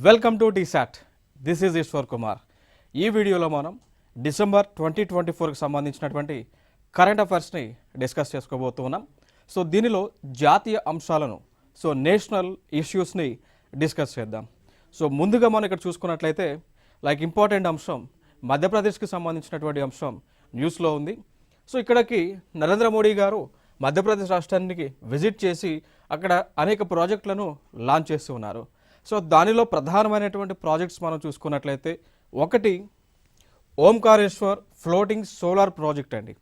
Welcome to TSAT. This is Eshwar Kumar. ఈ వీడియోలో మనం డిసెంబర్ 2024కి సంబంధించినటువంటి కరెంట్ అఫైర్స్ని డిస్కస్ చేసుకోబోతున్నాం. సో దీనిలో జాతీయ అంశాలను నేషనల్ ఇష్యూస్ని డిస్కస్ చేద్దాం. సో ముందుగా మనం ఇక్కడ చూసుకున్నట్లయితే ఇంపార్టెంట్ అంశం మధ్యప్రదేశ్కి సంబంధించినటువంటి అంశం న్యూస్లో ఉంది. సో ఇక్కడికి నరేంద్ర మోడీ గారు మధ్యప్రదేశ్ రాష్ట్రానికి విజిట్ చేసి అక్కడ అనేక ప్రాజెక్టులను లాంచ్ చేస్తూ ఉన్నారు. సో దానిలో ప్రధానమైనటువంటి ప్రాజెక్ట్స్ మనం చూసుకున్నట్లయితే ఒకటి ఓంకారేశ్వర్ ఫ్లోటింగ్ సోలార్ ప్రాజెక్ట్ అండి.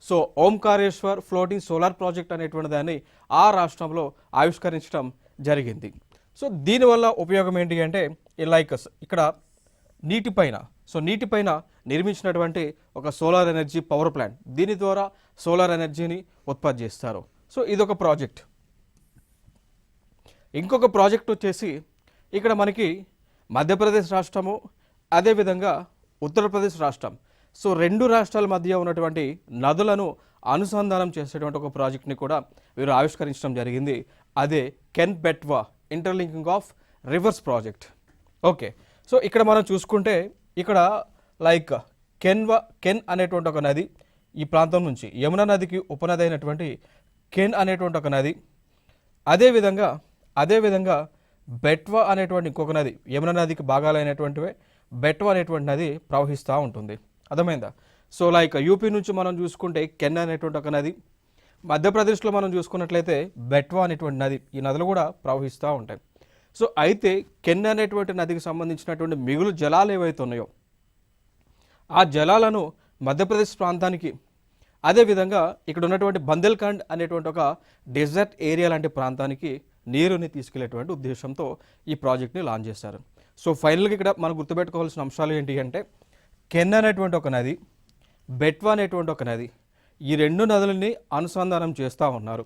So Omkareshwar floating solar project అనేటువంటి దాన్ని ఆ రాష్ట్రంలో ఆవిష్కరించడం జరిగింది. సో దీనివల్ల ఉపయోగం ఏంటి అంటే ఇక్కడ నీటిపైన నిర్మించినటువంటి ఒక సోలార్ ఎనర్జీ పవర్ ప్లాంట్, దీని ద్వారా సోలార్ ఎనర్జీని ఉత్పత్తి చేస్తారు. సో ఇదొక ప్రాజెక్ట్. ఇంకొక ప్రాజెక్ట్ వచ్చేసి ఇక్కడ మనకి మధ్యప్రదేశ్ రాష్ట్రము, అదేవిధంగా ఉత్తరప్రదేశ్ రాష్ట్రం, సో రెండు రాష్ట్రాల మధ్య ఉన్నటువంటి నదులను అనుసంధానం చేసేటువంటి ఒక ప్రాజెక్ట్ని కూడా వీరు ఆవిష్కరించడం జరిగింది. అదే can Betwa interlinking of reverse project. Okay, so ఇక్కడ మనం చూసుకుంటే ఇక్కడ కెన్ అనేటువంటి ఒక నది, ఈ ప్రాంతం నుంచి యమునా నదికి ఉపనది అయినటువంటి కెన్ అనేటువంటి ఒక నది, అదేవిధంగా బెట్వా అనేటువంటి ఇంకొక నది, యమునా నదికి భాగాలైనటువంటివే బెట్వా అనేటువంటి నది ప్రవహిస్తూ ఉంటుంది. అర్థమైందా? సో యూపీ నుంచి మనం చూసుకుంటే కెన్ అనేటువంటి ఒక నది, మధ్యప్రదేశ్లో మనం చూసుకున్నట్లయితే బెట్వా అనేటువంటి నది, ఈ నదులు కూడా ప్రవహిస్తూ ఉంటాయి. సో అయితే కెన్ అనేటువంటి నదికి సంబంధించినటువంటి మిగులు జలాలు ఏవైతే ఉన్నాయో ఆ జలాలను మధ్యప్రదేశ్ ప్రాంతానికి, అదేవిధంగా ఇక్కడ ఉన్నటువంటి బందేల్ఖండ్ అనేటువంటి ఒక డెజర్ట్ ఏరియా లాంటి ప్రాంతానికి నీరుని తీసుకెళ్లేటువంటి ఉద్దేశంతో ఈ ప్రాజెక్ట్ని లాంచ్ చేశారు. సో ఫైనల్గా ఇక్కడ మనం గుర్తుపెట్టుకోవాల్సిన అంశాలు ఏంటి అంటే కెన్ అనేటువంటి ఒక నది, బెట్వా అనేటువంటి ఒక నది, ఈ రెండు నదులని అనుసంధానం చేస్తూ ఉన్నారు.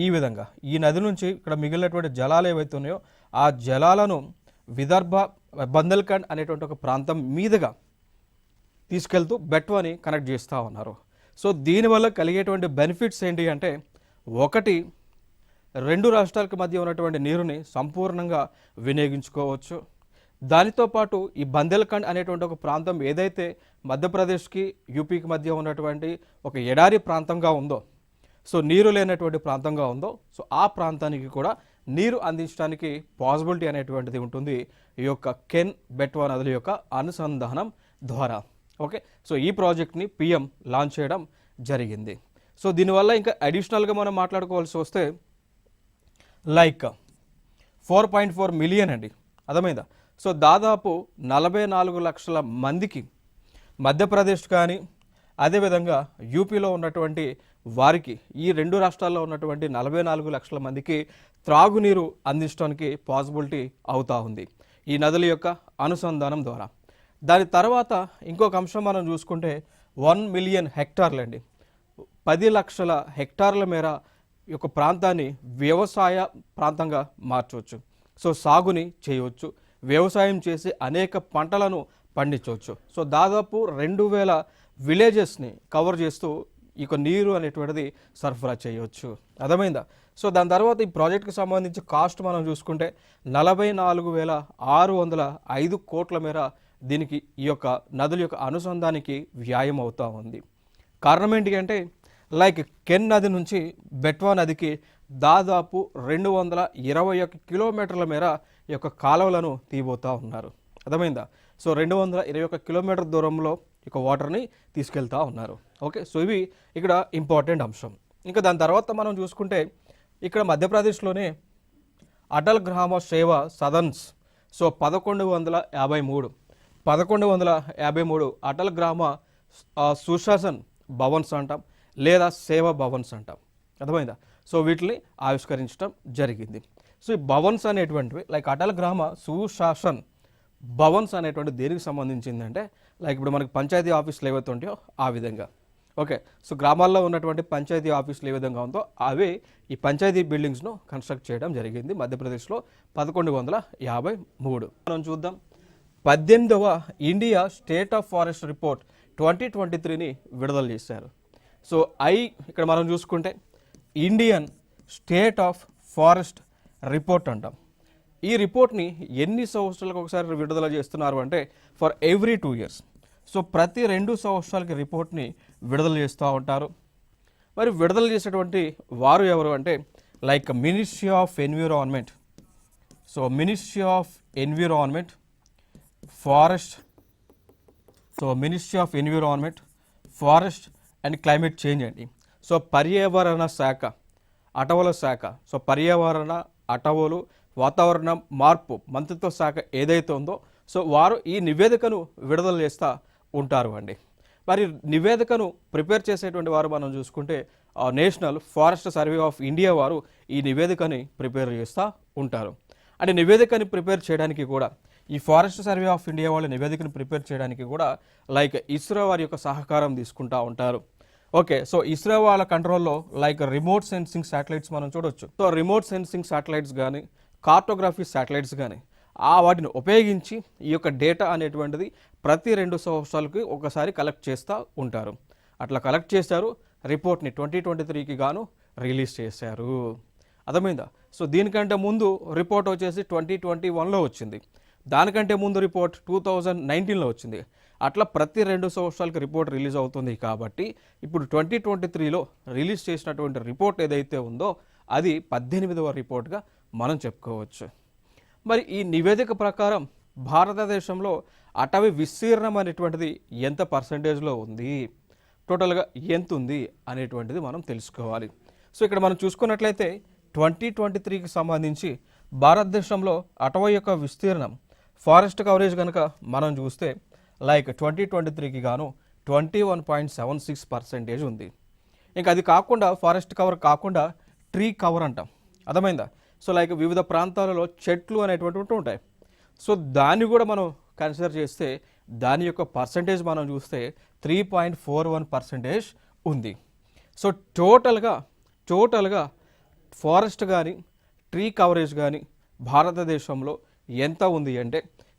ఈ విధంగా ఈ నది నుంచి ఇక్కడ మిగిలినటువంటి జలాలు ఏవైతే ఉన్నాయో ఆ జలాలను విదర్భ బందేల్ఖండ్ అనేటువంటి ఒక ప్రాంతం మీదుగా తీసుకెళ్తూ బెట్వాని కనెక్ట్ చేస్తూ ఉన్నారు. సో దీనివల్ల కలిగేటువంటి బెనిఫిట్స్ ఏంటి అంటే ఒకటి, రెండు రాష్ట్రాలకు మధ్య ఉన్నటువంటి నీరుని సంపూర్ణంగా వినియోగించుకోవచ్చు. దానితో పాటు ఈ బందేల్ఖండ్ అనేటువంటి ఒక ప్రాంతం ఏదైతే మధ్యప్రదేశ్కి యూపీకి మధ్య ఉన్నటువంటి ఒక ఎడారి ప్రాంతంగా ఉందో, సో నీరు లేనటువంటి ప్రాంతంగా ఉందో, సో ఆ ప్రాంతానికి కూడా నీరు అందించడానికి పాసిబిలిటీ అనేటువంటిది ఉంటుంది ఈ యొక్క కెన్ బెట్వా నదుల యొక్క అనుసంధానం ద్వారా. ఓకే, సో ఈ ప్రాజెక్ట్ని పిఎం లాంచ్ చేయడం జరిగింది. సో దీనివల్ల ఇంకా అడిషనల్గా మనం మాట్లాడుకోవాల్సి వస్తే 4.4 మిలియన్ అండి. అర్థమైందా? సో దాదాపు 44 లక్షల మందికి మధ్యప్రదేశ్ కానీ అదేవిధంగా యూపీలో ఉన్నటువంటి వారికి, ఈ రెండు రాష్ట్రాల్లో ఉన్నటువంటి 44 లక్షల మందికి త్రాగునీరు అందించడానికి పాసిబిలిటీ అవుతూ ఉంది ఈ నదుల యొక్క అనుసంధానం ద్వారా. దాని తర్వాత ఇంకొక అంశం మనం చూసుకుంటే 1 మిలియన్ హెక్టార్లు అండి, 10 లక్షల హెక్టార్ల మేర ఈ యొక్క ప్రాంతాన్ని వ్యవసాయ ప్రాంతంగా మార్చవచ్చు. సో సాగుని చేయవచ్చు, వ్యవసాయం చేసి అనేక పంటలను పండించవచ్చు. సో దాదాపు 2000 విలేజెస్ని కవర్ చేస్తూ ఈ నీరు అనేటువంటిది సరఫరా చేయవచ్చు. అర్థమైందా? సో దాని తర్వాత ఈ ప్రాజెక్ట్కి సంబంధించి కాస్ట్ మనం చూసుకుంటే 44,605 కోట్ల మేర దీనికి ఈ యొక్క నదుల యొక్క అనుసంధానికి వ్యాయం అవుతూ ఉంది. కారణం ఏంటి అంటే కెన్ నది నుంచి బెట్వా నదికి దాదాపు 221 కిలోమీటర్ల మేర ఈ యొక్క కాలువలను తీయబోతూ ఉన్నారు. అర్థమైందా? సో 221 కిలోమీటర్ దూరంలో ఇక వాటర్ని తీసుకెళ్తూ ఉన్నారు. ఓకే, సో ఇవి ఇక్కడ ఇంపార్టెంట్ అంశం. ఇంకా దాని తర్వాత మనం చూసుకుంటే ఇక్కడ మధ్యప్రదేశ్లోనే అటల్ గ్రామ సేవ సదన్స్, సో 1153 అటల్ గ్రామ సుశాసన్ భవన్స్ అంటాం, లేదా సేవా భవన్స్ అంటాం. అర్థమైందా? సో వీటిని ఆవిష్కరించడం జరిగింది. సో ఈ భవన్స్ అనేటువంటివి అటల్ గ్రామ సుశాసన్ భవన్స్ అనేటువంటి దేనికి సంబంధించిందంటే ఇప్పుడు మనకి పంచాయతీ ఆఫీసులు ఏవైతే ఉంటాయో ఆ విధంగా. ఓకే, సో గ్రామాల్లో ఉన్నటువంటి పంచాయతీ ఆఫీసులు ఏ విధంగా ఉందో అవే ఈ పంచాయతీ బిల్డింగ్స్ను కన్స్ట్రక్ట్ చేయడం జరిగింది మధ్యప్రదేశ్లో 1153. మనం చూద్దాం 18వ India state of forest report 2023ని విడుదల చేశారు. సో ఇక్కడ మనం చూసుకుంటే Indian state of forest report అంటాం. ఈ రిపోర్ట్ని ఎన్ని సంవత్సరాలకు ఒకసారి విడుదల చేస్తున్నారు అంటే ఫర్ ఎవ్రీ 2 years. సో ప్రతి 2 సంవత్సరాలకి రిపోర్ట్ని విడుదల చేస్తూ ఉంటారు. మరి విడుదల చేసేటువంటి వారు ఎవరు అంటే like ministry of environment. So ministry of environment, forest, ministry of environment, forest and climate change అండి. సో పర్యావరణ శాఖ, అటవుల శాఖ. సో పర్యావరణ, అటవులు, వాతావరణ మార్పు మంత్రిత్వ శాఖ ఏదైతే ఉందో సో వారు ఈ నివేదికను విడుదల చేస్తూ ఉంటారు అండి. మరి నివేదికను ప్రిపేర్ చేసేటువంటి వారు మనం చూసుకుంటే national forest survey of India వారు ఈ నివేదికని ప్రిపేర్ చేస్తూ ఉంటారు. అంటే నివేదికని ప్రిపేర్ చేయడానికి కూడా ఈ ఫారెస్ట్ సర్వే ఆఫ్ ఇండియా వాళ్ళు నివేదికను ప్రిపేర్ చేయడానికి కూడా లైక్ ఇస్రో వారి యొక్క సహకారం తీసుకుంటూ ఉంటారు. ఓకే, సో ఇస్రో వాళ్ళ కంట్రోల్లో లైక్ రిమోట్ సెన్సింగ్ శాటిలైట్స్ మనం చూడొచ్చు. సో రిమోట్ సెన్సింగ్ శాటిలైట్స్ కానీ, కార్టోగ్రఫీ శాటిలైట్స్ కానీ వాటిని ఉపయోగించి ఈ యొక్క డేటా అనేటువంటిది ప్రతి 2 సంవత్సరాలకి ఒకసారి కలెక్ట్ చేస్తూ ఉంటారు. అట్లా కలెక్ట్ చేశారు, రిపోర్ట్ని 2023కి గాను రిలీజ్ చేశారు. అర్థమైందా? సో దీనికంటే ముందు రిపోర్ట్ వచ్చేసి 2021లో వచ్చింది. దానికంటే ముందు రిపోర్ట్ 2019లో వచ్చింది. అట్లా ప్రతి 2 సంవత్సరాలకి రిపోర్ట్ రిలీజ్ అవుతుంది. కాబట్టి ఇప్పుడు 2023లో రిలీజ్ చేసినటువంటి రిపోర్ట్ ఏదైతే ఉందో అది 18వ రిపోర్ట్గా మనం చెప్పుకోవచ్చు. మరి ఈ నివేదిక ప్రకారం భారతదేశంలో అటవీ విస్తీర్ణం అనేటువంటిది ఎంత పర్సంటేజ్లో ఉంది, టోటల్గా ఎంత ఉంది అనేటువంటిది మనం తెలుసుకోవాలి. సో ఇక్కడ మనం చూసుకున్నట్లయితే 2023కి సంబంధించి భారతదేశంలో అటవీ యొక్క విస్తీర్ణం, ఫారెస్ట్ కవరేజ్ కనుక మనం చూస్తే లైక్ 2023కి గాను 21.76% ఉంది. ఇంకా అది కాకుండా ఫారెస్ట్ కవర్ కాకుండా ట్రీ కవర్ అంటాం. అర్థమైందా? సో లైక్ వివిధ ప్రాంతాలలో చెట్లు అనేటువంటివి ఉంటాయి. సో దాన్ని కూడా మనం కన్సిడర్ చేస్తే దాని యొక్క పర్సంటేజ్ మనం చూస్తే 3.41% ఉంది. సో టోటల్గా ఫారెస్ట్ కానీ, ట్రీ కవరేజ్ కానీ భారతదేశంలో ఎంత ఉంది అంటే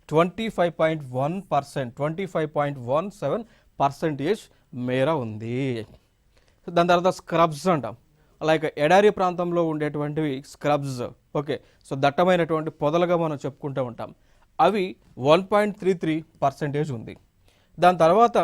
25.17% మేర ఉంది. దాని తర్వాత స్క్రబ్స్ అంటాం. లైక్ ఎడారి ప్రాంతంలో ఉండేటువంటివి స్క్రబ్స్. ఓకే, సో దట్టమైనటువంటి పొదలుగా మనం చెప్పుకుంటూ ఉంటాం. అవి 1.33% ఉంది. దాని తర్వాత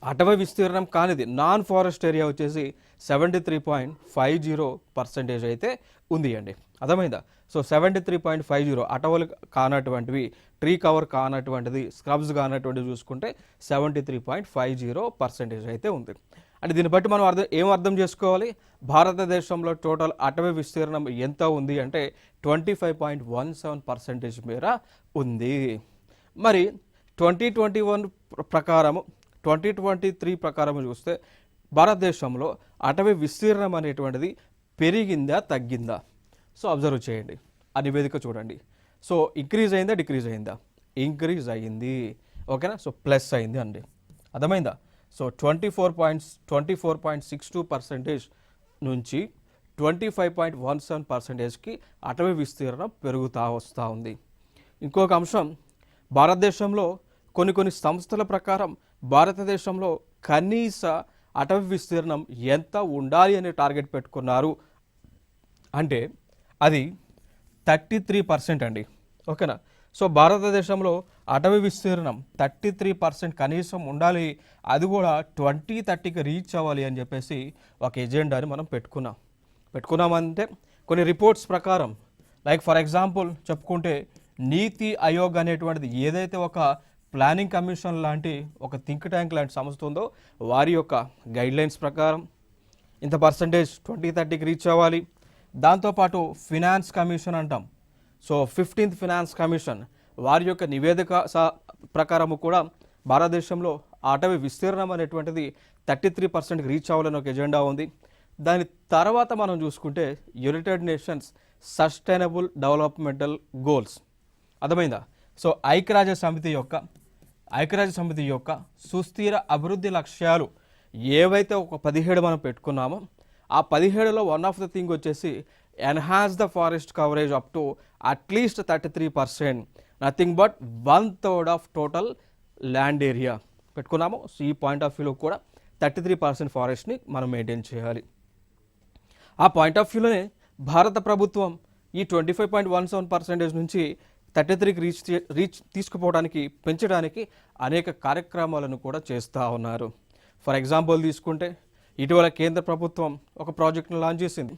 అటవీ విస్తీర్ణం కానిది నాన్ ఫారెస్ట్ ఏరియా వచ్చేసి 73.50% అయితే ఉంది అండి. అర్థమైందా? సో 73.50 అటవులు కానటువంటివి, ట్రీ కవర్ కానటువంటిది, స్క్రబ్స్ కానటువంటివి చూసుకుంటే 73.50% అయితే ఉంది. అంటే దీన్ని బట్టి మనం ఏం అర్థం చేసుకోవాలి? భారతదేశంలో టోటల్ అటవీ విస్తీర్ణం ఎంత ఉంది అంటే 25.17% మేర ఉంది. మరి 2021 ప్రకారము, 2023 ప్రకారం చూస్తే భారతదేశంలో అటవీ విస్తీర్ణం అనేటువంటిది పెరిగిందా తగ్గిందా? సో అబ్జర్వ్ చేయండి, ఆ నివేదిక చూడండి. సో ఇంక్రీజ్ అయిందా డిక్రీజ్ అయిందా? ఇంక్రీజ్ అయ్యింది. ఓకేనా? సో ప్లస్ అయింది అండి. అర్థమైందా? సో 24.62% నుంచి 25.17%కి అటవీ విస్తీర్ణం పెరుగుతూ వస్తూ ఉంది. ఇంకొక అంశం, భారతదేశంలో కొన్ని సంస్థల ప్రకారం భారతదేశంలో కనీస అటవీ విస్తీర్ణం ఎంత ఉండాలి అనే టార్గెట్ పెట్టుకున్నారు అంటే అది 33% అండి. ఓకేనా? సో భారతదేశంలో అటవీ విస్తీర్ణం 33% కనీసం ఉండాలి, అది కూడా 2030కి రీచ్ అవ్వాలి అని చెప్పేసి ఒక ఎజెండాని మనం పెట్టుకున్నామంటే కొన్ని రిపోర్ట్స్ ప్రకారం లైక్ ఫర్ ఎగ్జాంపుల్ చెప్పుకుంటే నీతి ఆయోగ్ అనేటువంటిది ఏదైతే ఒక ప్లానింగ్ కమిషన్ లాంటి ఒక థింక్ ట్యాంక్ లాంటి సంస్థ ఉందో వారి యొక్క గైడ్లైన్స్ ప్రకారం ఇంత పర్సంటేజ్ 2030కి రీచ్ అవ్వాలి. దాంతోపాటు ఫినాన్స్ కమిషన్ అంటాం. సో 15th ఫినాన్స్ కమిషన్ వారి యొక్క నివేదిక ప్రకారము కూడా భారతదేశంలో అటవీ విస్తీర్ణం అనేటువంటిది 33%కి రీచ్ అవ్వాలని ఒక ఎజెండా ఉంది. దాని తర్వాత మనం చూసుకుంటే United nations sustainable developmental goals. అర్థమైందా? సో ఐక్యరాజ్య సమితి యొక్క సుస్థిర అభివృద్ధి లక్ష్యాలు ఏవైతే ఒక 17 మనం పెట్టుకున్నామో ఆ 17లో వన్ ఆఫ్ ద థింగ్ వచ్చేసి enhance the forest coverage up to at least 33%, nothing but 1/3 of total land area పెట్టుకున్నాము. సో ఈ పాయింట్ ఆఫ్ వ్యూలో కూడా 33% ఫారెస్ట్ని మనం మెయింటైన్ చేయాలి. ఆ పాయింట్ ఆఫ్ వ్యూలోనే భారత ప్రభుత్వం ఈ 25.17% నుంచి 33కి రీచ్ తీసుకుపోవడానికి పెంచడానికి అనేక కార్యక్రమాలను కూడా చేస్తూ ఉన్నారు. ఫర్ ఎగ్జాంపుల్ తీసుకుంటే ఇటీవల కేంద్ర ప్రభుత్వం ఒక ప్రాజెక్ట్ను లాంచ్ చేసింది.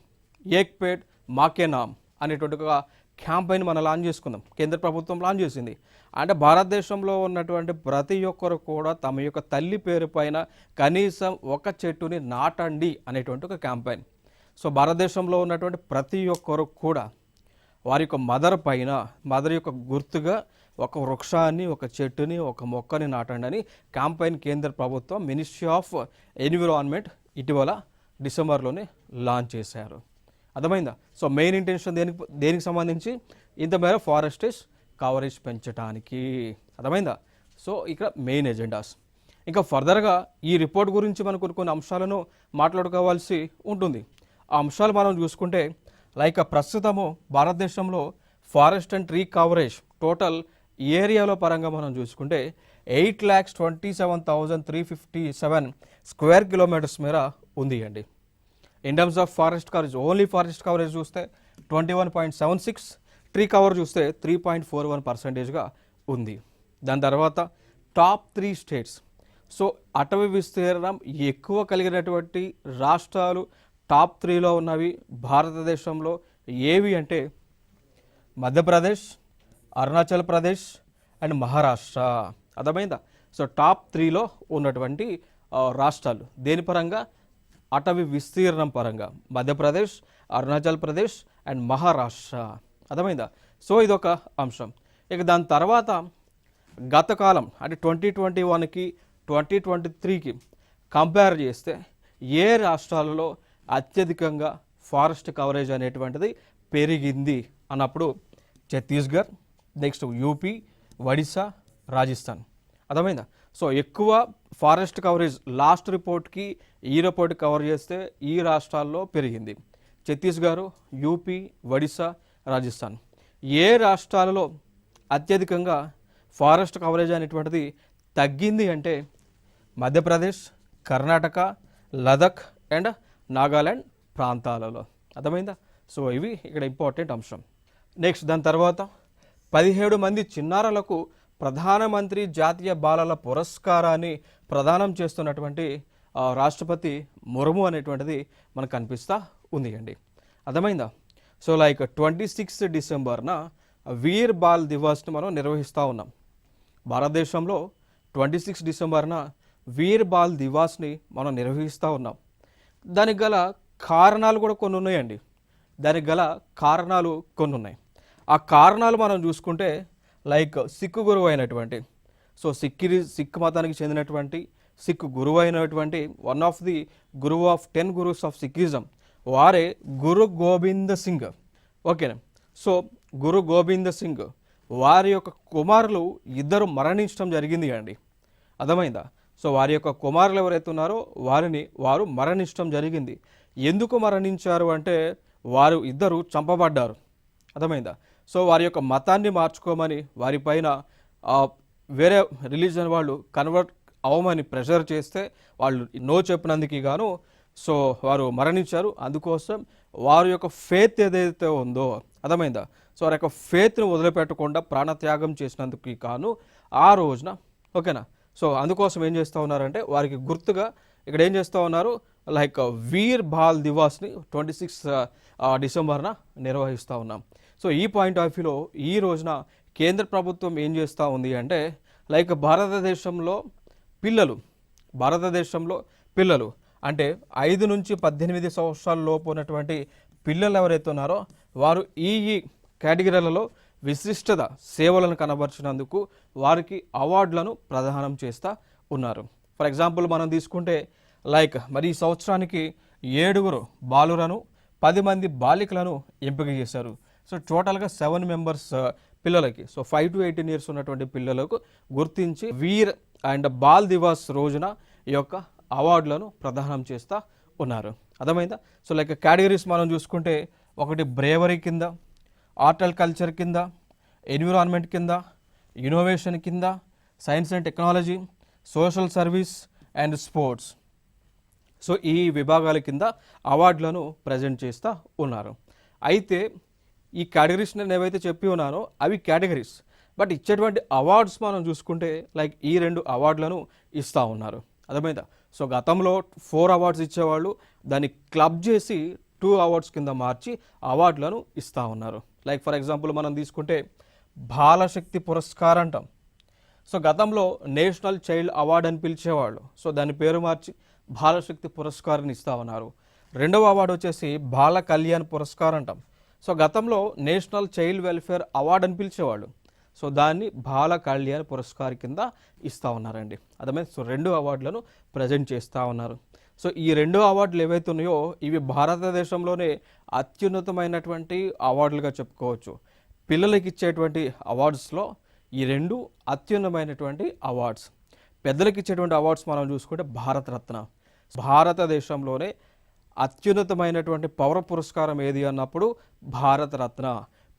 ఏక్ పేడ్ మాకే నామ్ అనేటువంటి ఒక క్యాంపెయిన్ మనం లాంచ్ చేసుకుందాం. కేంద్ర ప్రభుత్వం లాంచ్ చేసింది. అంటే భారతదేశంలో ఉన్నటువంటి ప్రతి ఒక్కరు కూడా తమ యొక్క తల్లి పేరు పైన కనీసం ఒక చెట్టుని నాటండి అనేటువంటి ఒక క్యాంపెయిన్. సో భారతదేశంలో ఉన్నటువంటి ప్రతి ఒక్కరు కూడా వారి యొక్క మదర్ యొక్క గుర్తుగా ఒక వృక్షాన్ని, ఒక చెట్టుని, ఒక మొక్కని నాటండి అని క్యాంపెయిన్ కేంద్ర ప్రభుత్వం మినిస్ట్రీ ఆఫ్ ఎన్విరాన్మెంట్ ఇటీవల డిసెంబర్లోనే లాంచ్ చేశారు. అర్థమైందా? సో మెయిన్ ఇంటెన్షన్ దేనికి సంబంధించి ఇంత మేర ఫారెస్టేజ్ కవరేజ్ పెంచడానికి. అర్థమైందా? సో ఇక్కడ మెయిన్ ఎజెండాస్. ఇంకా ఫర్దర్గా ఈ రిపోర్ట్ గురించి మనకు కొన్ని అంశాలను మాట్లాడుకోవాల్సి ఉంటుంది. ఆ అంశాలు మనం చూసుకుంటే లైక్ ప్రస్తుతము భారతదేశంలో forest and tree coverage total ఏరియాలో పరంగా మనం చూసుకుంటే 8,27,357 స్క్వేర్ కిలోమీటర్స్ మేర ఉంది అండి. In terms of forest coverage, only forest coverage చూస్తే 21.76, ట్రీ కవర్ చూస్తే 3.41%గా ఉంది. దాని తర్వాత టాప్ 3 స్టేట్స్. సో అటవీ విస్తీర్ణం ఎక్కువ కలిగినటువంటి రాష్ట్రాలు టాప్ 3లో ఉన్నవి భారతదేశంలో ఏవి అంటే మధ్యప్రదేశ్, అరుణాచల్ ప్రదేశ్ అండ్ మహారాష్ట్ర. అర్థమైందా? సో టాప్ 3లో ఉన్నటువంటి రాష్ట్రాలు దేని పరంగా? అటవీ విస్తీర్ణం పరంగా మధ్యప్రదేశ్, అరుణాచల్ ప్రదేశ్ అండ్ మహారాష్ట్ర. అర్థమైందా? సో ఇదొక అంశం. ఇక దాని తర్వాత గత కాలం అంటే 2021కి 2023కి కంపేర్ చేస్తే ఏ రాష్ట్రాలలో అత్యధికంగా ఫారెస్ట్ కవరేజ్ అనేటువంటిది పెరిగింది అన్నప్పుడు ఛత్తీస్గఢ్, నెక్స్ట్ యూపీ, ఒడిశా, రాజస్థాన్. అర్థమైందా? సో ఎక్కువ ఫారెస్ట్ కవరేజ్ లాస్ట్ రిపోర్ట్కి ఈ రిపోర్ట్ కవర్ చేస్తే ఈ రాష్ట్రాల్లో పెరిగింది. ఛత్తీస్గఢ్, యూపీ, ఒడిశా, రాజస్థాన్. ఏ రాష్ట్రాలలో అత్యధికంగా ఫారెస్ట్ కవరేజ్ అనేటువంటిది తగ్గింది అంటే మధ్యప్రదేశ్, కర్ణాటక, లదక్ అండ్ నాగాలాండ్ ప్రాంతాలలో. అర్థమైందా? సో ఇవి ఇక్కడ ఇంపార్టెంట్ అంశం. నెక్స్ట్ దాని తర్వాత 17 మంది చిన్నారులకు ప్రధానమంత్రి జాతీయ బాలల పురస్కారాన్ని ప్రదానం చేస్తున్నటువంటి రాష్ట్రపతి ముర్ము అనేటువంటిది మనకు కనిపిస్తూ ఉంది అండి. అర్థమైందా? సో లైక్ 26 డిసెంబర్న వీర్ బాల్ దివాస్ని మనం నిర్వహిస్తూ ఉన్నాం. భారతదేశంలో 26 డిసెంబర్న వీర్ బాల్ దివాస్ని మనం నిర్వహిస్తూ ఉన్నాం. దానికి గల కారణాలు కూడా కొన్ని ఉన్నాయండి. ఆ కారణాలు మనం చూసుకుంటే లైక్ సిక్కు గురువు అయినటువంటి సిక్ మతానికి చెందినటువంటి సిక్ గురువు అయినటువంటి వన్ ఆఫ్ ది గురువు ఆఫ్ 10 గురుస్ ఆఫ్ సిక్కిజం వారే గురు గోబింద్ సింగ్. ఓకేనా? సో గురు గోబింద్ సింగ్ వారి యొక్క కుమారులు 2 మరణించడం జరిగింది అండి. అర్థమైందా? సో వారి యొక్క కుమారులు ఎవరైతే ఉన్నారో వారు మరణించడం జరిగింది. ఎందుకు మరణించారు అంటే వారు 2 చంపబడ్డారు. అర్థమైందా? సో వారి యొక్క మతాన్ని మార్చుకోమని వారిపైన వేరే రిలీజన్ వాళ్ళు కన్వర్ట్ అవ్వమని ప్రెషర్ చేస్తే వాళ్ళు నో చెప్పినందుకు గాను సో వారు మరణించారు. అందుకోసం వారి యొక్క ఫేత్ ఏదైతే ఉందో, అర్థమైందా? సో వారి యొక్క ఫేత్ని వదిలిపెట్టకుండా ప్రాణత్యాగం చేసినందుకు గాను ఆ రోజున, ఓకేనా? సో అందుకోసం ఏం చేస్తూ ఉన్నారంటే వారికి గుర్తుగా ఇక్కడ ఏం చేస్తూ ఉన్నారు, లైక్ వీర్ బాల్ దివాస్ని 26 డిసెంబర్న నిర్వహిస్తూ ఉన్నాం. సో ఈ పాయింట్ ఆఫ్ వ్యూలో ఈ రోజున కేంద్ర ప్రభుత్వం ఏం చేస్తూ ఉంది అంటే లైక్ భారతదేశంలో పిల్లలు అంటే 5 నుంచి 18 సంవత్సరాల లోపు ఉన్నటువంటి పిల్లలు ఎవరైతే ఉన్నారో వారు ఈ కేటగిరీలలో విశిష్టత సేవలను కనబర్చినందుకు వారికి అవార్డులను ప్రదానం చేస్తూ ఉన్నారు. ఫర్ ఎగ్జాంపుల్ మనం తీసుకుంటే లైక్ మరి ఈ సంవత్సరానికి 7 బాలులను 10 మంది బాలికలను ఎంపిక చేశారు. సో టోటల్గా 7 మెంబర్స్ పిల్లలకి, సో 5 to 18 ఇయర్స్ ఉన్నటువంటి పిల్లలకు గుర్తించి వీర్ అండ్ బాల్ దివాస్ రోజున ఈ యొక్క అవార్డులను ప్రదానం చేస్తూ ఉన్నారు. అర్థమైందా? సో లైక్ కేటగిరీస్ మనం చూసుకుంటే ఒకటి బ్రేవరీ కింద, ఆర్ట్ అండ్ కల్చర్ కింద, ఎన్విరాన్మెంట్ కింద, ఇన్నోవేషన్ కింద, science and technology, social service and sports. So ఈ విభాగాల కింద అవార్డులను ప్రజెంట్ చేస్తూ ఉన్నారు. అయితే ఈ కేటగిరీస్ నేను ఏవైతే చెప్పి ఉన్నానో అవి కేటగిరీస్. బట్ ఇచ్చేటువంటి అవార్డ్స్ మనం చూసుకుంటే లైక్ ఈ 2 అవార్డులను ఇస్తూ ఉన్నారు. అర్థమైందా? సో గతంలో 4 అవార్డ్స్ ఇచ్చేవాళ్ళు, దాన్ని క్లబ్ చేసి 2 అవార్డ్స్ కింద మార్చి అవార్డులను ఇస్తూ ఉన్నారు. లైక్ ఫర్ ఎగ్జాంపుల్ మనం తీసుకుంటే బాలశక్తి పురస్కార్ అంటాం. సో గతంలో నేషనల్ చైల్డ్ అవార్డ్ అని పిలిచేవాళ్ళు. సో దాని పేరు మార్చి బాలశక్తి పురస్కార్ని ఇస్తూ ఉన్నారు. రెండవ అవార్డు వచ్చేసి బాల కళ్యాణ్ పురస్కార్ అంటాం. సో గతంలో నేషనల్ చైల్డ్ వెల్ఫేర్ అవార్డు అని పిలిచేవాళ్ళు. సో దాన్ని బాల కళ్యాణ్ పురస్కార్ కింద ఇస్తూ ఉన్నారండి. అర్థమైంది? సో 2 అవార్డులను ప్రజెంట్ చేస్తూ ఉన్నారు. సో ఈ 2 అవార్డులు ఏవైతే ఉన్నాయో ఇవి భారతదేశంలోనే అత్యున్నతమైనటువంటి అవార్డులుగా చెప్పుకోవచ్చు. పిల్లలకి ఇచ్చేటువంటి అవార్డ్స్లో ఈ 2 అత్యున్నతమైనటువంటి అవార్డ్స్. పెద్దలకి ఇచ్చేటువంటి అవార్డ్స్ మనం చూసుకుంటే భారతరత్న. భారతదేశంలోనే అత్యున్నతమైనటువంటి పౌర పురస్కారం ఏది అన్నప్పుడు భారతరత్న.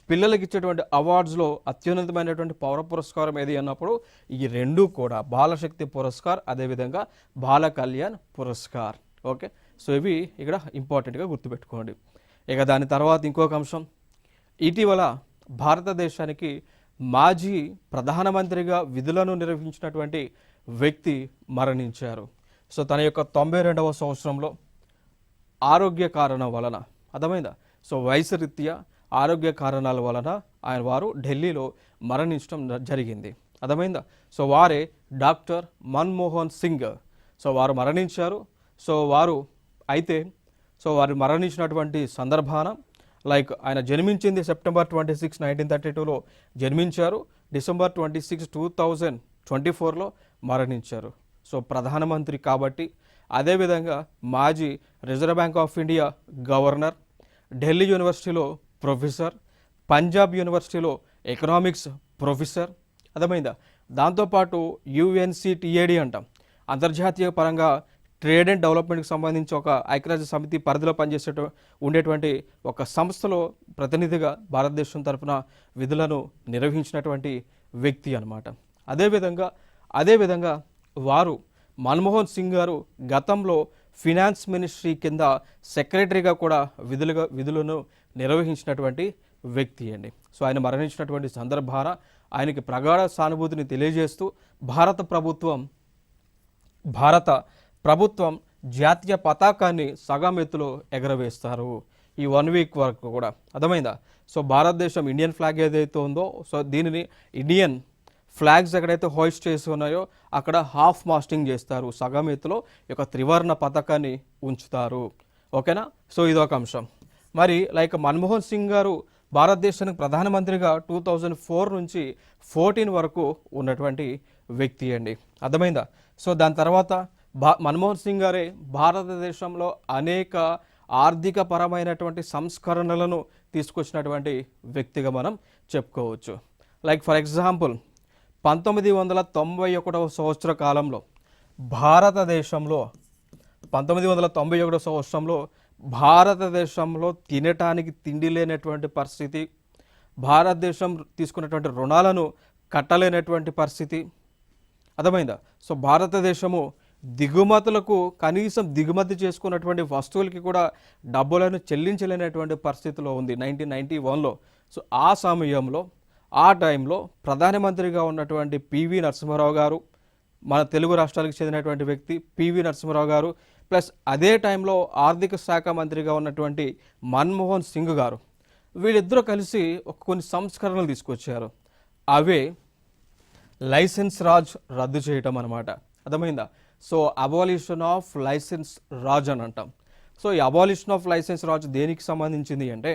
పిల్లలకి ఇచ్చేటువంటి అవార్డ్స్లో అత్యున్నతమైనటువంటి పౌర పురస్కారం ఏది అన్నప్పుడు ఈ 2 కూడా బాలశక్తి పురస్కార్, అదేవిధంగా బాల కళ్యాణ్ పురస్కార్. ఓకే, సో ఇవి ఇక్కడ ఇంపార్టెంట్గా గుర్తుపెట్టుకోండి. ఇక దాని తర్వాత ఇంకొక అంశం, ఇటీవల భారతదేశానికి మాజీ ప్రధానమంత్రిగా విధులను నిర్వహించినటువంటి వ్యక్తి మరణించారు. సో తన యొక్క 92వ సంవత్సరంలో ఆరోగ్య కారణం వలన, అర్థమైందా? సో వయసు రీత్యా ఆరోగ్య కారణాల వలన వారు ఢిల్లీలో మరణించడం జరిగింది. అర్థమైందా? సో వారే డాక్టర్ మన్మోహన్ సింగ్. సో వారు మరణించారు. సో వారు మరణించినటువంటి సందర్భాన లైక్ ఆయన జన్మించింది సెప్టెంబర్ 26, 1932లో జన్మించారు. డిసెంబర్ 26, 2024లో మరణించారు. సో ప్రధానమంత్రి కాబట్టి, అదేవిధంగా మాజీ reserve Bank of India governor, Delhi యూనివర్సిటీలో ప్రొఫెసర్, పంజాబ్ యూనివర్సిటీలో ఎకనామిక్స్ ప్రొఫెసర్. అర్థమైందా? దాంతోపాటు UNCTAD అంటాం, అంతర్జాతీయ పరంగా ట్రేడ్ అండ్ డెవలప్మెంట్కి సంబంధించి ఒక ఐక్యరాజ్య సమితి పరిధిలో ఉండేటువంటి ఒక సంస్థలో ప్రతినిధిగా భారతదేశం తరఫున విధులను నిర్వహించినటువంటి వ్యక్తి అన్నమాట. అదేవిధంగా వారు మన్మోహన్ సింగ్ గారు గతంలో ఫినాన్స్ మినిస్ట్రీ కింద సెక్రటరీగా కూడా విధులను నిర్వహించినటువంటి వ్యక్తి అండి. సో ఆయన మరణించినటువంటి సందర్భాన ఆయనకి ప్రగాఢ సానుభూతిని తెలియజేస్తూ భారత ప్రభుత్వం జాతీయ పతాకాన్ని సగం ఎత్తులో ఎగరవేస్తారు ఈ 1 వీక్ వరకు కూడా. అర్థమైందా? సో భారతదేశం ఇండియన్ ఫ్లాగ్ ఏదైతే ఉందో, సో దీనిని ఇండియన్ ఫ్లాగ్స్ ఎక్కడైతే హోయిస్ట్ చేసి ఉన్నాయో అక్కడ హాఫ్ మాస్టింగ్ చేస్తారు, సగం ఎత్తులో ఈ యొక్క త్రివర్ణ పతాకాన్ని ఉంచుతారు. ఓకేనా? సో ఇదొక అంశం. మరి లైక్ మన్మోహన్ సింగ్ గారు భారతదేశానికి ప్రధానమంత్రిగా 2004 నుంచి 14 వరకు ఉన్నటువంటి వ్యక్తి అండి. అర్థమైందా? సో దాని తర్వాత మన్మోహన్ సింగ్ గారే భారతదేశంలో అనేక ఆర్థిక పరమైనటువంటి సంస్కరణలను తీసుకొచ్చినటువంటి వ్యక్తిగా మనం చెప్పుకోవచ్చు. లైక్ ఫర్ ఎగ్జాంపుల్ 1991వ సంవత్సర కాలంలో భారతదేశంలో తినటానికి తిండి లేనటువంటి పరిస్థితి, భారతదేశం తీసుకున్నటువంటి రుణాలను కట్టలేనటువంటి పరిస్థితి. అర్థమైందా? సో భారతదేశము దిగుమతులకు కనీసం దిగుమతి చేసుకున్నటువంటి వస్తువులకి కూడా డబ్బులను చెల్లించలేనటువంటి పరిస్థితిలో ఉంది 1991లో. సో ఆ సమయంలో ఆ టైంలో ప్రధానమంత్రిగా ఉన్నటువంటి పివి నరసింహారావు గారు, మన తెలుగు రాష్ట్రాలకు చెందినటువంటి వ్యక్తి పివి నరసింహారావు గారు, ప్లస్ అదే టైంలో ఆర్థిక శాఖ మంత్రిగా ఉన్నటువంటి మన్మోహన్ సింగ్ గారు, వీళ్ళిద్దరూ కలిసి కొన్ని సంస్కరణలు తీసుకొచ్చారు. అవే లైసెన్స్ రాజ్ రద్దు చేయటం అన్నమాట. అర్థమైందా? So abolition of licence Raj అని అంటాం. సో ఈ అబాలిషన్ ఆఫ్ లైసెన్స్ రాజ్ దేనికి సంబంధించింది అంటే,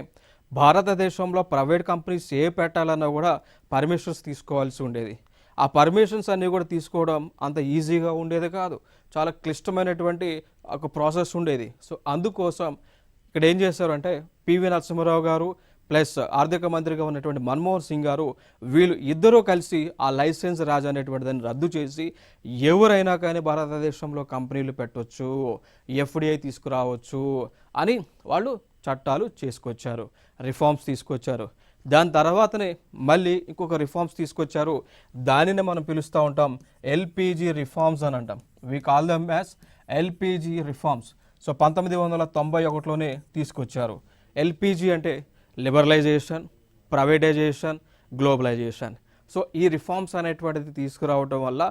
భారతదేశంలో ప్రైవేట్ కంపెనీస్ పెట్టాలన్నా కూడా పర్మిషన్స్ తీసుకోవాల్సి ఉండేది. ఆ పర్మిషన్స్ అన్నీ కూడా తీసుకోవడం అంత ఈజీగా ఉండేది కాదు, చాలా క్లిష్టమైనటువంటి ఒక ప్రాసెస్ ఉండేది. సో అందుకోసం ఇక్కడ ఏం చేశారంటే పివి నరసింహారావు గారు ప్లస్ ఆర్థిక మంత్రిగా ఉన్నటువంటి మన్మోహన్ సింగ్ గారు, వీళ్ళు ఇద్దరూ కలిసి ఆ లైసెన్స్ రాజ్ అనేటువంటి దాన్ని రద్దు చేసి ఎవరైనా కానీ భారతదేశంలో కంపెనీలు పెట్టవచ్చు, FDI తీసుకురావచ్చు అని వాళ్ళు చట్టాలు చేసుకొచ్చారు, రిఫార్మ్స్ తీసుకొచ్చారు. దాని తర్వాతనే మళ్ళీ ఇంకొక రిఫార్మ్స్ తీసుకొచ్చారు. దానిని మనం పిలుస్తూ ఉంటాం LPG రిఫార్మ్స్ అని అంటాం. We call them as LPG reforms. So 1991లోనే తీసుకొచ్చారు. LPG అంటే లిబరలైజేషన్, ప్రైవేటైజేషన్, గ్లోబలైజేషన్. సో ఈ రిఫార్మ్స్ అనేటువంటిది తీసుకురావడం వల్ల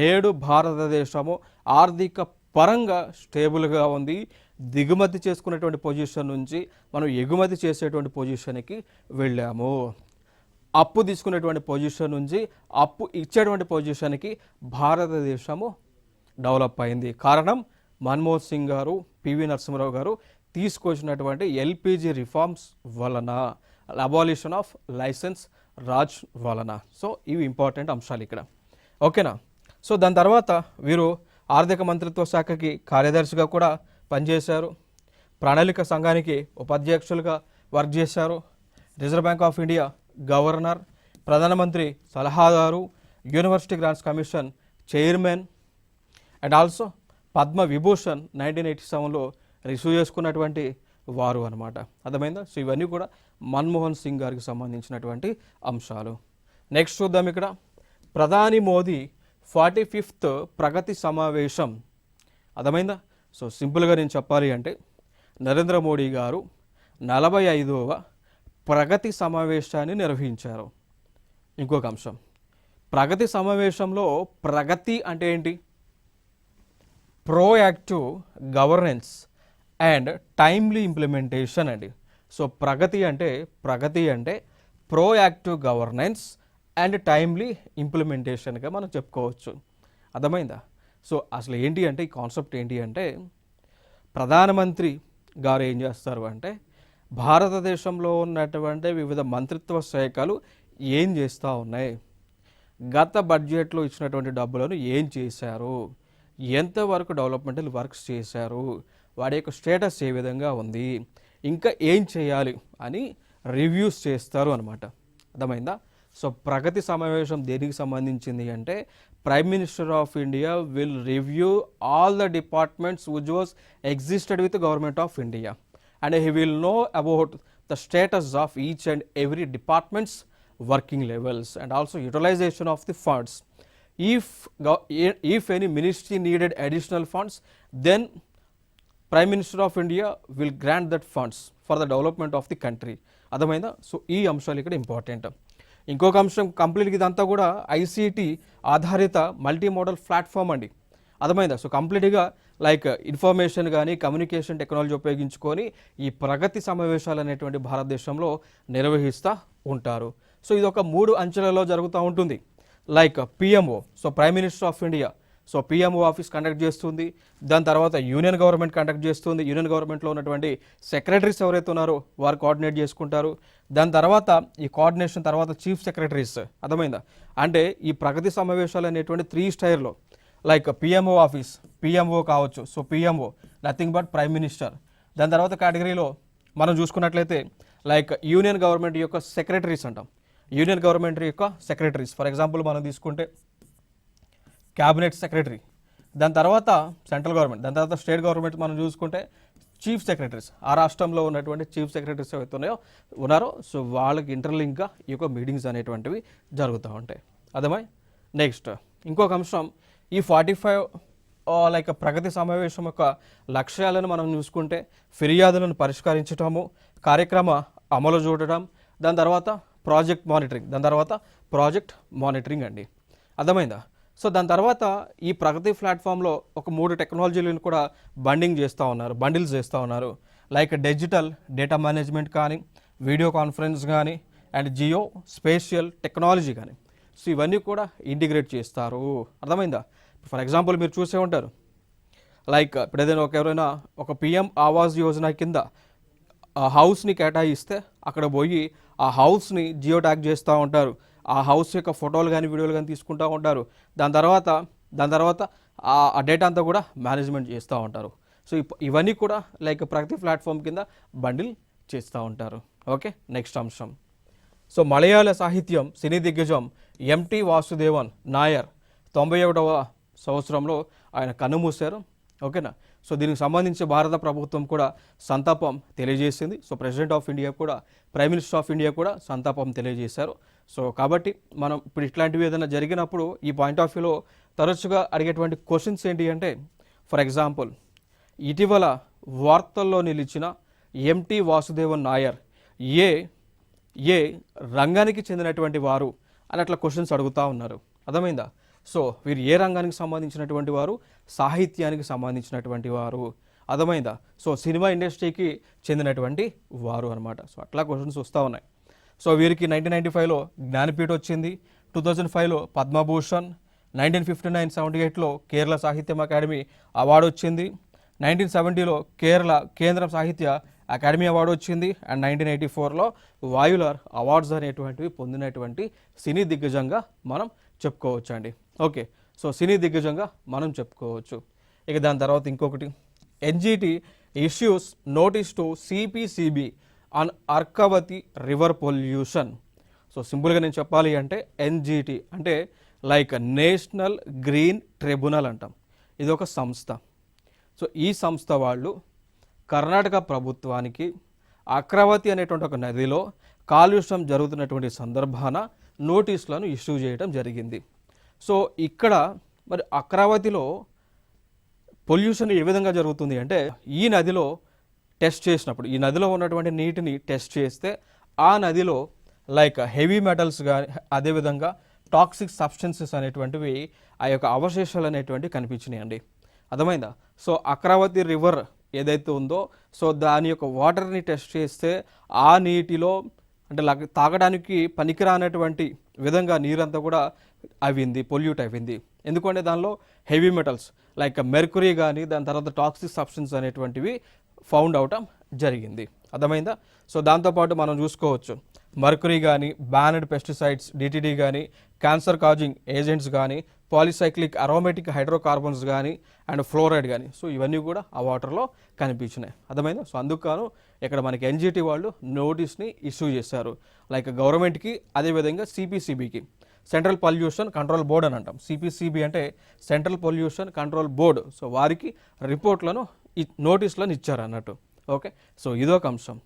నేడు భారతదేశము ఆర్థిక పరంగా స్టేబుల్గా ఉంది. దిగుమతి చేసుకునేటువంటి పొజిషన్ నుంచి మనం ఎగుమతి చేసేటువంటి పొజిషన్కి వెళ్ళాము. అప్పు తీసుకునేటువంటి పొజిషన్ నుంచి అప్పు ఇచ్చేటువంటి పొజిషన్కి భారతదేశము డెవలప్ అయింది. కారణం మన్మోహన్ సింగ్ గారు, పివి నరసింహారావు గారు తీసుకొచ్చినటువంటి ఎల్పిజి రిఫార్మ్స్ వలన, అబాలిషన్ ఆఫ్ లైసెన్స్ రాజ్ వలన. సో ఇవి ఇంపార్టెంట్ అంశాలు ఇక్కడ. ఓకేనా. సో దాని తర్వాత వీరు ఆర్థిక మంత్రిత్వ శాఖకి కార్యదర్శిగా కూడా పనిచేశారు. ప్రణాళిక సంఘానికి ఉపాధ్యక్షులుగా వర్క్ చేశారు. Reserve Bank of India governor, ప్రధానమంత్రి సలహాదారు, university grants commission chairman and also Padma Vibhushan 1987లో రిసీవ్ చేసుకున్నటువంటి వారు అనమాట. అర్థమైందా. సో ఇవన్నీ కూడా మన్మోహన్ సింగ్ గారికి సంబంధించినటువంటి అంశాలు. నెక్స్ట్ చూద్దాం. ఇక్కడ ప్రధాని మోదీ 45th ప్రగతి సమావేశం. అర్థమైందా. సో సింపుల్గా నేను చెప్పాలి అంటే నరేంద్ర మోడీ గారు 45వ ప్రగతి సమావేశాన్ని నిర్వహించారు. ఇంకొక అంశం, ప్రగతి సమావేశంలో ప్రగతి అంటే ఏంటి? Proactive governance and timely implementation అండి. సో ప్రగతి అంటే ప్రోయాక్టివ్ గవర్నెన్స్ అండ్ టైమ్లీ ఇంప్లిమెంటేషన్గా మనం చెప్పుకోవచ్చు. అర్థమైందా. సో అసలు ఏంటి అంటే ఈ కాన్సెప్ట్ ఏంటి అంటే ప్రధానమంత్రి గారు ఏం చేస్తారు అంటే భారతదేశంలో ఉన్నటువంటి వివిధ మంత్రిత్వ శాఖలు ఏం చేస్తూ ఉన్నాయి, గత బడ్జెట్లో ఇచ్చినటువంటి డబ్బులను ఏం చేశారు, ఎంతవరకు డెవలప్మెంటల్ వర్క్స్ చేశారు, వాడి యొక్క స్టేటస్ ఏ విధంగా ఉంది, ఇంకా ఏం చేయాలి అని రివ్యూస్ చేస్తారు అనమాట. అర్థమైందా. సో ప్రగతి సమావేశం దేనికి సంబంధించింది అంటే prime minister of India will review all the departments which was existed with government of India and he will know about the status of each and every department's working levels and also utilization of the funds. If any ministry needed additional funds, then Prime Minister of India will grant that funds for the development of the country. అర్థమైందా. So ఈ అంశాలు ఇక్కడ important. ఇంకొక అంశం కంప్లీట్గా ఇదంతా కూడా ICT ఆధారిత మల్టీ మోడల్ ప్లాట్ఫామ్ అండి. అర్థమైందా. సో కంప్లీట్గా లైక్ ఇన్ఫర్మేషన్ కానీ కమ్యూనికేషన్ టెక్నాలజీ ఉపయోగించుకొని ఈ ప్రగతి సమావేశాలు అనేటువంటి భారతదేశంలో నిర్వహిస్తూ ఉంటారు. సో ఇది ఒక 3 అంచెలలో జరుగుతూ ఉంటుంది. Like PMO, so prime minister of India, so PMO office conduct చేస్తుంది. దాని తర్వాత యూనియన్ గవర్నమెంట్ కండక్ట్ చేస్తుంది. యూనియన్ గవర్నమెంట్లో ఉన్నటువంటి సెక్రటరీస్ ఎవరైతే ఉన్నారో వారు కోఆర్డినేట్ చేసుకుంటారు. దాని తర్వాత ఈ కోఆర్డినేషన్ తర్వాత చీఫ్ సెక్రటరీస్. అర్థమైందా. అంటే ఈ ప్రగతి సమావేశాలు అనేటువంటి 3 స్టైర్లో లైక్ పిఎంఓ ఆఫీస్, పిఎంఓ కావచ్చు. So PMO nothing but prime minister. దాని తర్వాత కేటగిరీలో మనం చూసుకున్నట్లయితే లైక్ యూనియన్ గవర్నమెంట్ యొక్క సెక్రటరీస్ అంటాం. యూనియన్ గవర్నమెంట్ యొక్క సెక్రటరీస్ ఫర్ ఎగ్జాంపుల్ మనం తీసుకుంటే క్యాబినెట్ సెక్రటరీ. దాని తర్వాత సెంట్రల్ గవర్నమెంట్, దాని తర్వాత స్టేట్ గవర్నమెంట్ మనం చూసుకుంటే చీఫ్ సెక్రటరీస్. ఆ రాష్ట్రంలో ఉన్నటువంటి చీఫ్ సెక్రటరీస్ ఏవైతే ఉన్నారో సో వాళ్ళకి ఇంటర్లింక్గా ఈ యొక్క మీటింగ్స్ అనేటువంటివి జరుగుతూ ఉంటాయి. అర్థమై. నెక్స్ట్ ఇంకొక అంశం, ఈ 45 లైక్ ప్రగతి సమావేశం యొక్క లక్ష్యాలను మనం చూసుకుంటే ఫిర్యాదులను పరిష్కరించడము, కార్యక్రమ అమలు చూడడం, దాని తర్వాత ప్రాజెక్ట్ మానిటరింగ్ అండి. అర్థమైందా. సో దాని తర్వాత ఈ ప్రగతి ప్లాట్ఫామ్లో ఒక 3 టెక్నాలజీలను కూడా బండిల్స్ చేస్తూ ఉన్నారు. లైక్ డిజిటల్ డేటా మేనేజ్మెంట్ కానీ, వీడియో కాన్ఫరెన్స్ కానీ అండ్ జియో స్పేషియల్ టెక్నాలజీ కానీ. సో ఇవన్నీ కూడా ఇంటిగ్రేట్ చేస్తారు. అర్థమైందా. ఫర్ ఎగ్జాంపుల్ మీరు చూసే ఉంటారు లైక్ ఇప్పుడు ఏదైనా ఎవరైనా ఒక పిఎం ఆవాస్ యోజన కింద ఆ హౌస్ని కేటాయిస్తే అక్కడ పోయి ఆ హౌస్ని జియో ట్యాగ్ చేస్తూ ఉంటారు. ఆ హౌస్ యొక్క ఫోటోలు కానీ వీడియోలు కానీ తీసుకుంటూ ఉంటారు. దాని తర్వాత ఆ డేటా అంతా కూడా మేనేజ్మెంట్ చేస్తూ ఉంటారు. సో ఇవన్నీ కూడా లైక్ ప్రగతి ప్లాట్ఫామ్ కింద బండిల్ చేస్తూ ఉంటారు. ఓకే. నెక్స్ట్ అంశం, సో మలయాళ సాహిత్యం సినీ దిగ్గజం ఎంటి వాసుదేవన్ నాయర్ 91వ సంవత్సరంలో ఆయన కన్నుమూశారు. ఓకేనా. సో దీనికి సంబంధించి భారత ప్రభుత్వం కూడా సంతాపం తెలియజేసింది. సో ప్రెసిడెంట్ ఆఫ్ ఇండియా కూడా, ప్రైమ్ మినిస్టర్ ఆఫ్ ఇండియా కూడా సంతాపం తెలియజేశారు. సో కాబట్టి మనం ఇప్పుడు ఇట్లాంటివి ఏదైనా జరిగినప్పుడు ఈ పాయింట్ ఆఫ్ వ్యూలో తరచుగా అడిగేటువంటి క్వశ్చన్స్ ఏంటి అంటే ఫర్ ఎగ్జాంపుల్ ఇటీవల వార్తల్లో నిలిచిన ఎంటి వాసుదేవన్ నాయర్ ఏ ఏ రంగానికి చెందినటువంటి వారు అని అట్లా క్వశ్చన్స్ అడుగుతూ ఉన్నారు. అర్థమైందా? సో వీరు ఏ రంగానికి సంబంధించినటువంటి వారు? సాహిత్యానికి సంబంధించినటువంటి వారు. అర్థమైందా? సో సినిమా ఇండస్ట్రీకి చెందినటువంటి వారు అనమాట. సో అట్లా క్వశ్చన్స్ వస్తూ ఉన్నాయి. సో వీరికి 1995లో జ్ఞానపీఠ వచ్చింది, 2005లో పద్మభూషణ్, 1959-78లో కేరళ సాహిత్యం అకాడమీ అవార్డు వచ్చింది, 1970లో కేంద్ర సాహిత్య అకాడమీ అవార్డు వచ్చింది, అండ్ 1984లో వాయులార్ అవార్డ్స్ అనేటువంటివి పొందినటువంటి సినీ దిగ్గజంగా మనం చెప్పుకోవచ్చు అండి. ఓకే, సో సినీ దిగ్గజంగా మనం చెప్పుకోవచ్చు. ఇక దాని తర్వాత ఇంకొకటి, NGT issues notice to CPCB on Arkavathi river pollution. So సింపుల్గా నేను చెప్పాలి అంటే ఎన్జిటి అంటే లైక్ నేషనల్ గ్రీన్ ట్రిబ్యునల్ అంటాం. ఇది ఒక సంస్థ. సో ఈ సంస్థ వాళ్ళు కర్ణాటక ప్రభుత్వానికి అక్రవతి అనేటువంటి ఒక నదిలో కాలుష్యం జరుగుతున్నటువంటి సందర్భాన నోటీసులను ఇష్యూ చేయడం జరిగింది. సో ఇక్కడ మరి అక్రవతిలో పొల్యూషన్ ఏ విధంగా జరుగుతుంది అంటే, ఈ నదిలో టెస్ట్ చేసినప్పుడు, ఈ నదిలో ఉన్నటువంటి నీటిని టెస్ట్ చేస్తే ఆ నదిలో లైక్ హెవీ మెటల్స్ కానీ అదేవిధంగా టాక్సిక్ సబ్స్టెన్సెస్ అనేటువంటివి ఆ యొక్క అవశేషాలు అనేటువంటివి కనిపించినాయి అండి. అర్థమైందా? సో అక్రవతి రివర్ ఏదైతే ఉందో, సో దాని యొక్క వాటర్ని టెస్ట్ చేస్తే ఆ నీటిలో అంటే తాగడానికి పనికిరానటువంటి విధంగా నీరంతా కూడా అవింది, పొల్యూట్ అయింది. ఎందుకంటే దానిలో హెవీ మెటల్స్ లైక్ మెర్కురీ కానీ దాని తర్వాత టాక్సిక్ సబ్స్టెన్స్ అనేటువంటివి ఫౌండ్ అవటం జరిగింది. అర్థమైందా? సో దాంతోపాటు మనం చూసుకోవచ్చు మర్కురీ కానీ, బ్యానెడ్ పెస్టిసైడ్స్ డిటిడి కానీ, క్యాన్సర్ కాజింగ్ ఏజెంట్స్ కానీ, పాలిసైక్లిక్ అరోమేటిక్ హైడ్రోకార్బన్స్ కానీ అండ్ ఫ్లోరైడ్ కానీ, సో ఇవన్నీ కూడా ఆ వాటర్లో కనిపించినాయి. అర్థమైందా? సో అందుకు ఇక్కడ మనకి ఎన్జిటి వాళ్ళు నోటీస్ని ఇష్యూ చేశారు, లైక్ గవర్నమెంట్కి అదేవిధంగా సిపిసిబికి, సెంట్రల్ పొల్యూషన్ కంట్రోల్ బోర్డ్ అని అంటాం. సిపిసిబి అంటే central pollution control board. So వారికి రిపోర్ట్లను నోటీసులను ఇచ్చారు అన్నట్టు. ఓకే, సో ఇదొక అంశం.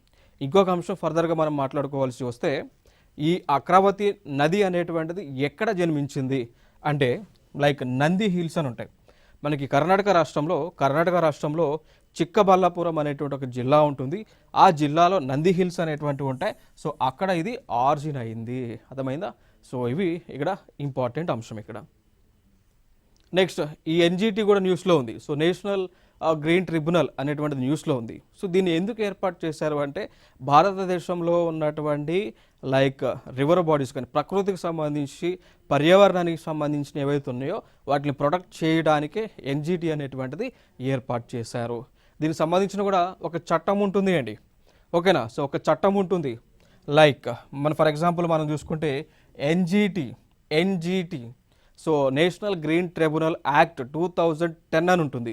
ఇంకొక అంశం ఫర్దర్గా మనం మాట్లాడుకోవాల్సి వస్తే, ఈ అక్రవతి నది అనేటువంటిది ఎక్కడ జన్మించింది అంటే లైక్ నంది హిల్స్ అని ఉంటాయి మనకి కర్ణాటక రాష్ట్రంలో చిక్కబల్లాపురం అనేటువంటి ఒక జిల్లా ఉంటుంది. ఆ జిల్లాలో నంది హిల్స్ అనేటువంటివి ఉంటాయి. సో అక్కడ ఇది ఆరిజిన్ అయింది. అర్థమైందా? సో ఇవి ఇక్కడ ఇంపార్టెంట్ అంశం. ఇక్కడ నెక్స్ట్ ఈ ఎన్జిటి కూడా న్యూస్లో ఉంది. సో నేషనల్ గ్రీన్ ట్రిబ్యునల్ అనేటువంటిది న్యూస్లో ఉంది. సో దీన్ని ఎందుకు ఏర్పాటు చేశారు అంటే, భారతదేశంలో ఉన్నటువంటి లైక్ రివర్ బాడీస్ కానీ ప్రకృతికి సంబంధించి పర్యావరణానికి సంబంధించిన ఏవైతే ఉన్నాయో వాటిని ప్రొటెక్ట్ చేయడానికే ఎన్జిటి అనేటువంటిది ఏర్పాటు చేశారు. దీనికి సంబంధించిన కూడా ఒక చట్టం ఉంటుంది అండి. ఓకేనా? సో ఒక చట్టం ఉంటుంది. లైక్ ఫర్ ఎగ్జాంపుల్ మనం చూసుకుంటే NGT so national green tribunal act 2010 అని ఉంటుంది.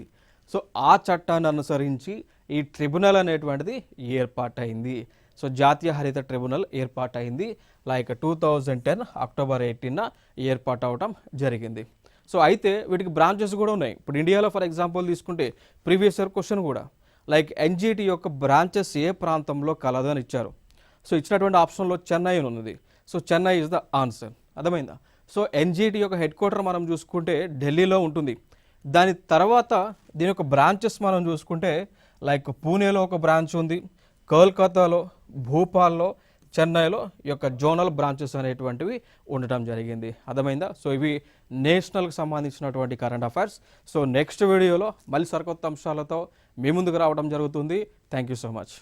సో ఆ చట్టాన్ని అనుసరించి ఈ ట్రిబ్యునల్ అనేటువంటిది ఏర్పాటైంది. సో జాతీయ హరిత ట్రిబ్యునల్ ఏర్పాటైంది లైక్ 2010 అక్టోబర్ 18న ఏర్పాటు అవడం జరిగింది. సో అయితే వీటికి బ్రాంచెస్ కూడా ఉన్నాయి. ఇప్పుడు ఇండియాలో ఫర్ ఎగ్జాంపుల్ తీసుకుంటే ప్రీవియస్ ఇయర్ క్వశ్చన్ కూడా లైక్ ఎన్జిటి యొక్క బ్రాంచెస్ ఏ ప్రాంతంలో కలదు అని ఇచ్చారు. సో ఇచ్చినటువంటి ఆప్షన్లో చెన్నై అని ఉన్నది. So Chennai is the answer. అర్థమైందా? సో ఎన్జిటి యొక్క హెడ్ క్వార్టర్ మనం చూసుకుంటే ఢిల్లీలో ఉంటుంది. దాని తర్వాత దీని యొక్క బ్రాంచెస్ మనం చూసుకుంటే లైక్ పూణేలో ఒక బ్రాంచ్ ఉంది, కోల్కతాలో, భూపాల్లో, చెన్నైలో ఈ యొక్క జోనల్ బ్రాంచెస్ అనేటువంటివి ఉండటం జరిగింది. అర్థమైందా? సో ఇవి నేషనల్కి సంబంధించినటువంటి కరెంట్ అఫైర్స్. సో నెక్స్ట్ వీడియోలో మళ్ళీ సరికొత్త అంశాలతో మీ ముందుకు రావడం జరుగుతుంది. Thank you so much.